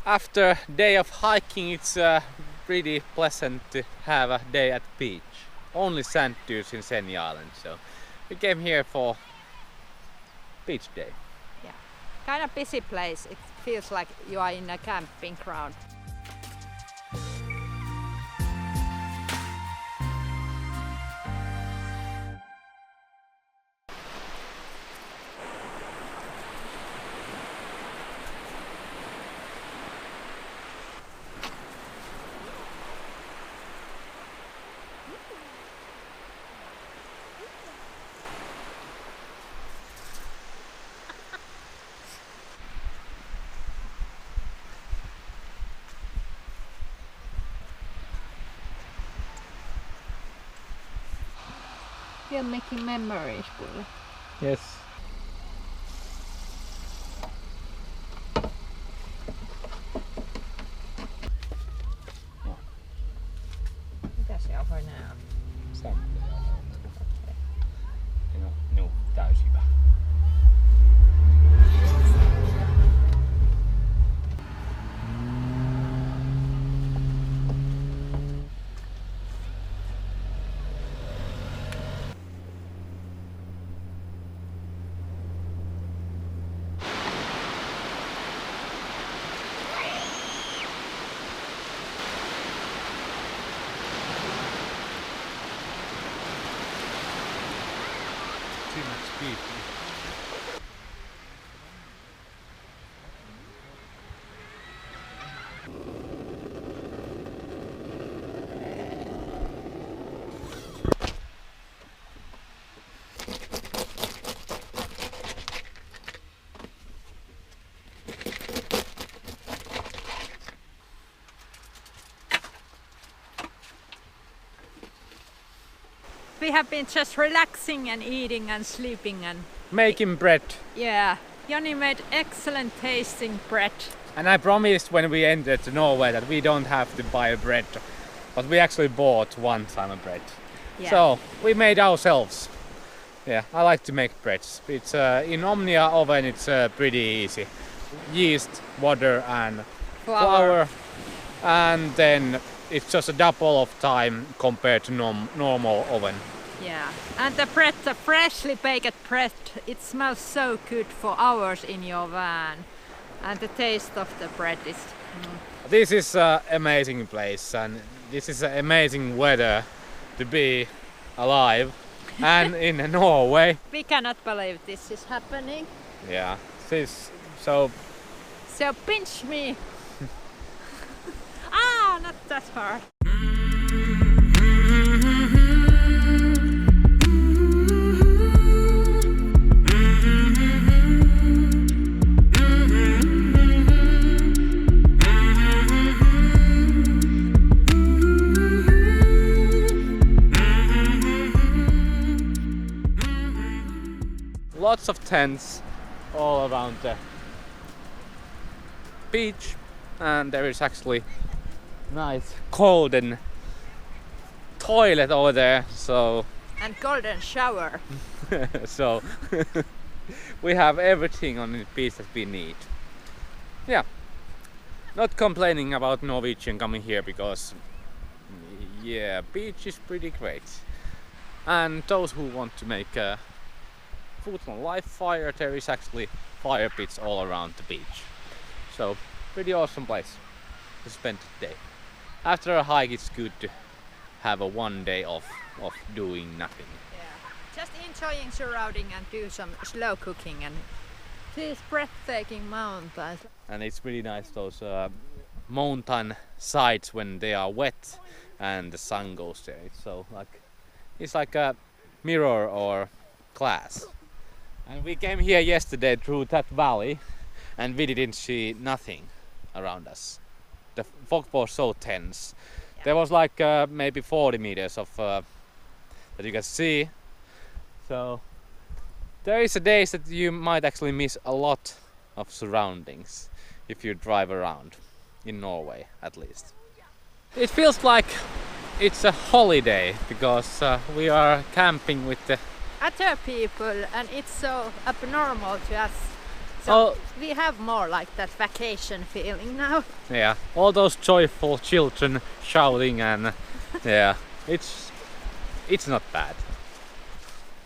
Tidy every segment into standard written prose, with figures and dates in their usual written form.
After a day of hiking, it's pretty pleasant to have a day at beach. Only sand dunes in Senja Island, so we came here for beach day. Yeah, kind of busy place. It feels like you are in a camping ground. We are making memories, Bulle. Yes. Mitä se on enää? No, täysin hyvä. Too much speed. We have been just relaxing and eating and sleeping and Making bread. yeah, Joni made excellent tasting bread. And I promised when we entered Norway that we don't have to buy bread. But we actually bought one time of bread. Yeah. So we made ourselves. Yeah, I like to make breads. It's in Omnia oven. It's pretty easy. Yeast, water, and flour, and then it's just a double of time compared to normal oven. Yeah, and the bread, the freshly baked bread, it smells so good for hours in your van. And the taste of the bread is... This is an amazing place, and this is an amazing weather to be alive. And in Norway. We cannot believe this is happening. Yeah, this so. So pinch me. Ah, not that hard. Lots of tents all around the beach, and there is actually nice golden toilet over there, so And golden shower. so we have everything on the beach that we need. Yeah, not complaining about Norwegian coming here because yeah, beach is pretty great. And those who want to make a food on live fire, there is actually fire pits all around the beach. So pretty awesome place to spend the day. After a hike, it's good to have a one day off of doing nothing. Yeah. Just enjoying surrounding and do some slow cooking and these breathtaking mountains. And it's really nice those mountain sides when they are wet and the sun goes there. It's like a mirror or glass. And we came here yesterday through that valley and we didn't see nothing around us. The fog was so dense. Yeah. There was like maybe 40 meters of that you can see. So there is a days that you might actually miss a lot of surroundings if you drive around in Norway, at least. It feels like it's a holiday because we are camping with the other people, and it's so abnormal to us So we have more like that vacation feeling now. Yeah, all those joyful children shouting and yeah, it's not bad.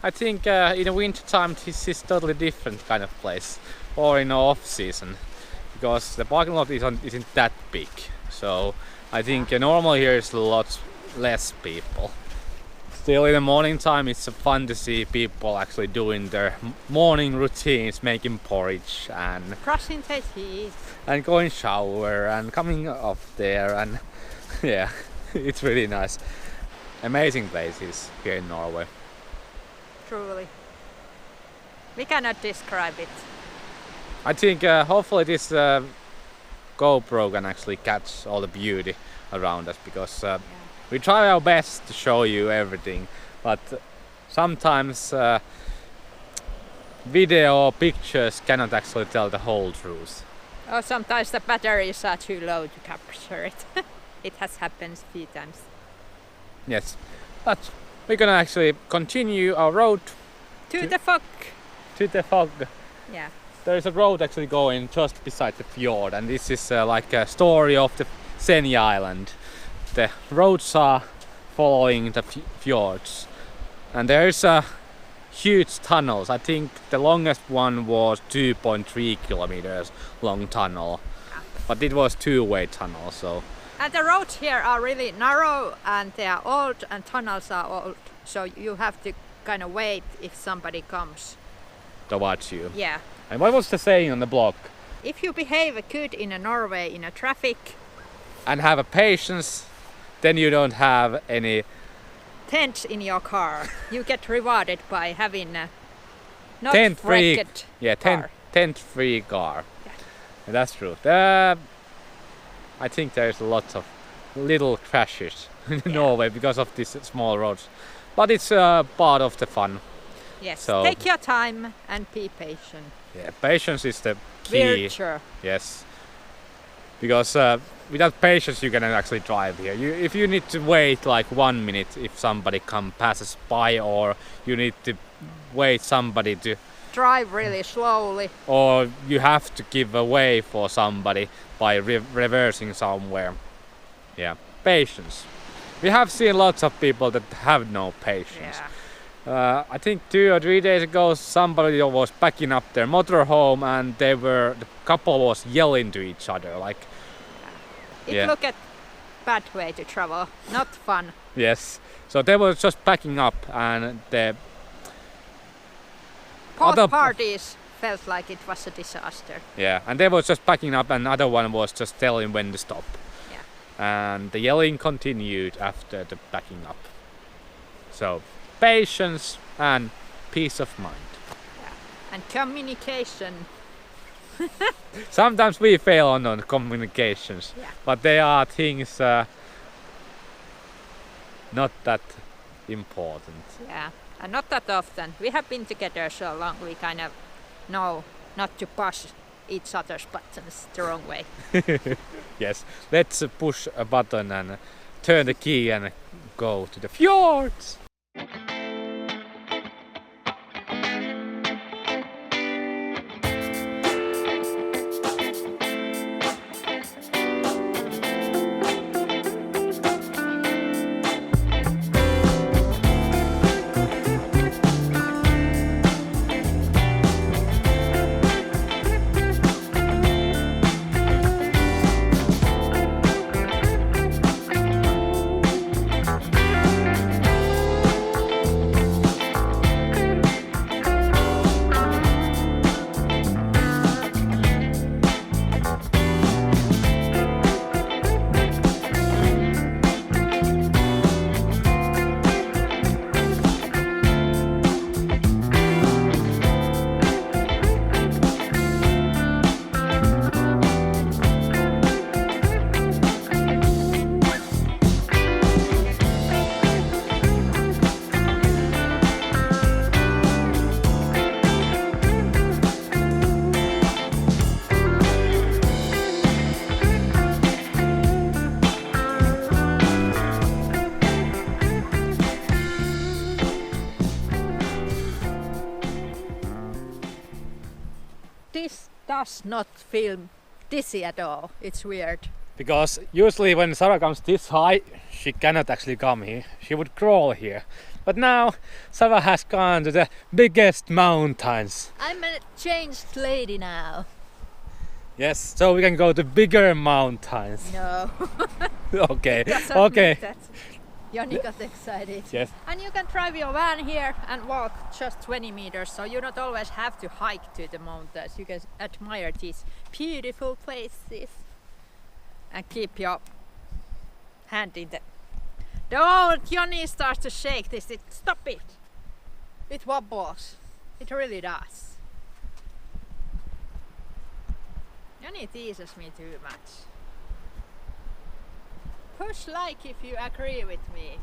I think in the winter time this is totally different kind of place, or in off season, because the parking lot isn't that big. So I think normal here is a lot less people. Still in the morning time it's fun to see people actually doing their morning routines, making porridge and Brushing their teeth. and going shower and coming up there, and yeah, it's really nice. Amazing places here in Norway. Truly. We cannot describe it. I think hopefully this GoPro can actually catch all the beauty around us, because we try our best to show you everything, but sometimes video or pictures cannot actually tell the whole truth. Or sometimes the batteries are too low to capture it. It has happened a few times. Yes, but we're gonna actually continue our road To the fog. to the fog. Yeah. There's a road actually going just beside the fjord, and this is like a story of the Senja Island. The roads are following the fjords, and there's huge tunnels. I think the longest one was 2.3 kilometers long tunnel, but it was two-way tunnel. So And the roads here are really narrow and they are old and tunnels are old. So you have to kind of wait if somebody comes. towards you. Yeah. And what was the saying on the blog? If you behave good in Norway in a traffic, And have a patience, then you don't have any. tent in your car, you get rewarded by having a not Tent free. wrecked Yeah, car. tent free car. Yeah. That's true. I think there's a lot of little crashes in Norway because of these small roads, but it's part of the fun. Yes. So- Take your time and be patient. Yeah, patience is the key. Virtue. Yes, because without patience you cannot actually drive here. If you need to wait like 1 minute if somebody passes by, or you need to wait somebody to, Drive really slowly. or you have to give away for somebody by reversing somewhere. Yeah, patience. We have seen lots of people that have no patience. Yeah. I think 2 or 3 days ago somebody was packing up their motorhome, and the couple was yelling to each other like, It Yeah. look at bad way to travel. Not fun. yes. So they were just packing up, and the Both Other- parties felt like it was a disaster. and they were just packing up, and other one was just telling when to stop. Yeah. And the yelling continued after the packing up. So patience and peace of mind. And communication. Sometimes we fail on communications, Yeah. but there are things not that important. Yeah. And not that often. We have been together so long we kind of know not to push each other's buttons the wrong way. Yes, let's push a button and turn the key and go to the fjords. does not feel dizzy at all. It's weird. Because usually when Sarah comes this high, she cannot actually come here. She would crawl here. But now Sarah has gone to the biggest mountains. I'm a changed lady now. Yes, so we can go to bigger mountains. No. Okay, Doesn't okay. mean that. Joni got excited. Yes. And you can drive your van here and walk just 20 meters, so you don't always have to hike to the mountains. You can admire these beautiful places and keep your hand in the... Don't! Joni starts to shake this. Stop it! It wobbles. It really does. Joni teases me too much. Push like if you agree with me.